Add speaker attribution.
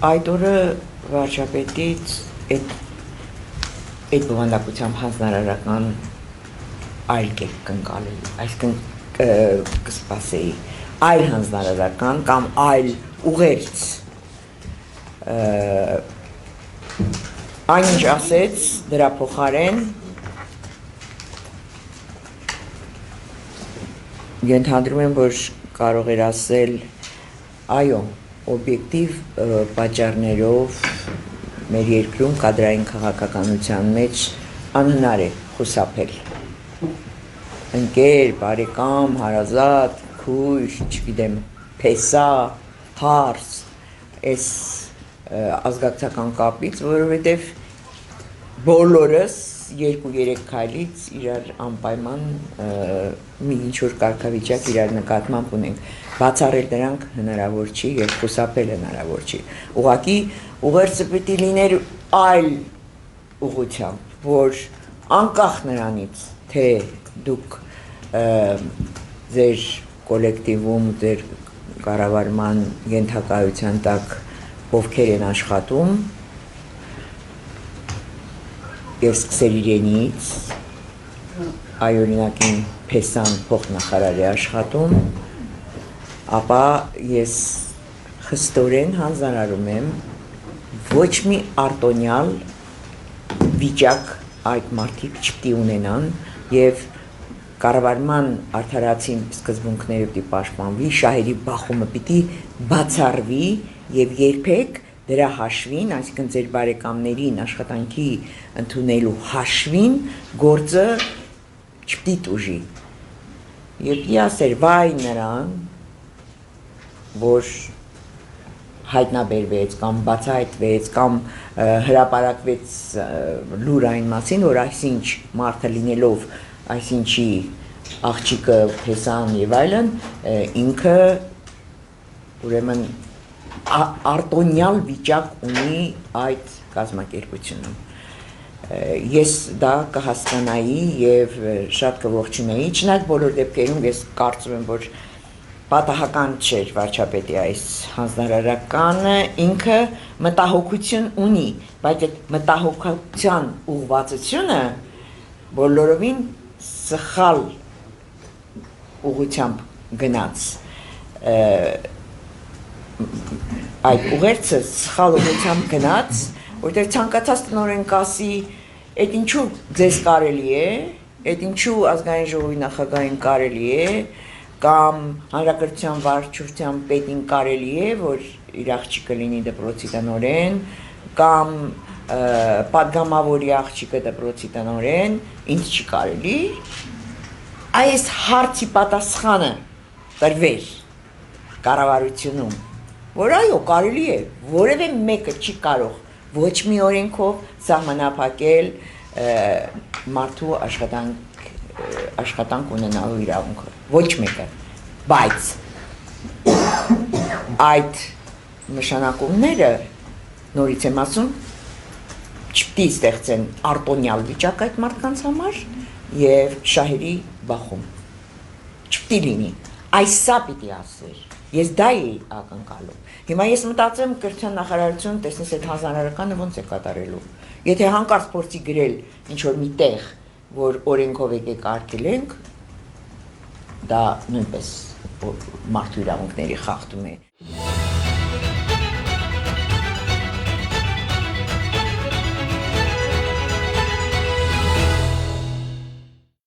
Speaker 1: Այդ օրը վարչապետից այդ բովանդակությամբ հանձնարարական այլ կերպ կընկալել, այսինքն կսպասեի այլ հանձնարարական կամ այլ ուղերձ այնինչ ասեց դրա փոխարեն ենթադրում եմ, որ կարող էր ասել այո, օբյեկտիվ պատճառներով մեր երկրում կադրային քաղաքականության մեջ անհնար է խուսափել ընկեր, բարեկամ, հարազատ, քույր, չգիտեմ, փեսա, հարս, այս ազգակցական կապից, որովհետև բոլորս 2-3 քայլից իրար անպայման մի ինչ-որ կարգավիճակ իրար նկատմամբ ունենք, բացառել դրանք հնարավոր չի և խուսափել հնարավոր չի, ուղղակի ուղերձը պիտի լիներ այլ ուղղությամբ, որ անկախ նրանից, թե դուք ձեր կոլեկտիվում, ձեր կառավարման ենթակայության տակ ովքեր են աշխատում և սկսել իրենից, այ օրինակին փեսան փոխնախարար է աշխատում, ապա ես խստորեն հանձնարարում եմ ոչ մի արտոնյալ վիճակ այդ մարդիկ չպիտի ունենան և կառավարման արդարացի սկզբունքները պիտի պաշտպանվի, շահերի բախումը պիտի բացառվի և երբեք դրա հաշվին, այսինքն ձեր բարեկամներին աշխատանքի ընդունելու հաշվին գործը չպիտի տուժի։ Եվ պիտի ասեր վայ նրան, որ հայտնաբերվեց կամ բացահայտվեց կամ հրապարակվեց լուր այն մասին, որ այսինչ մարդը լինելով այսինչի աղջիկը, փեսան և այլն, ինքը ուրեմն արտոնյալ վիճակ ունի այդ կազմակերպությունում։ Ես դա կհասկանայի և շատ կողջունեի, չնայած բոլոր դեպքերում ես կարծում եմ, որ պատահական չէր վարչապետի այս հանձնարարականը, ինքը մտահոգություն ունի, բայց այդ մտահոգության ուղղվածությունը բոլորովին սխալ ուղղությամբ գնաց, այդ ուղերձը սխալ ուղղությամբ գնաց, որտեղ ցանկացած տնօրեն կասի, այդ ինչու ձեզ կարելի է, այդ ինչու ազգային ժողովի նախագահին կարելի է, կամ հանրակրթության վարչության պետին կարելի է, որ իր աղջիկը լինի դպրոցի տնօրեն, կամ պատգամավորի աղջիկը դպրոցի տնօրեն, ինձ չի կարելի, այս հարցի պատասխանը տրվեր կառավարությունում, որ այո, կարելի է, որևէ մեկը չի կարող ոչ մի օրենքով սահմանափակել մարդու աշխատանք ունենալու իրավունքը, ոչ մեկը, բայց այդ նշանակումները, նորից եմ ասում, չպիտի ստեղծեն արտոնյալ վիճակ այդ մարդկանց համար և շահերի բախում, չպիտի լինի, այսա պիտի ասեր, ես դա էի ակնկալում, հիմա ես մտածեմ կրթության նախարարություն տեսնես այդ հանձնարարականը ոնց է կատարելու, եթե հանկարծ փորձի գրել ինչ-որ մի տեղ, որ օրենքով եկեք արգելենք, դա նույնպես մարդու իրավունքների խախտում է։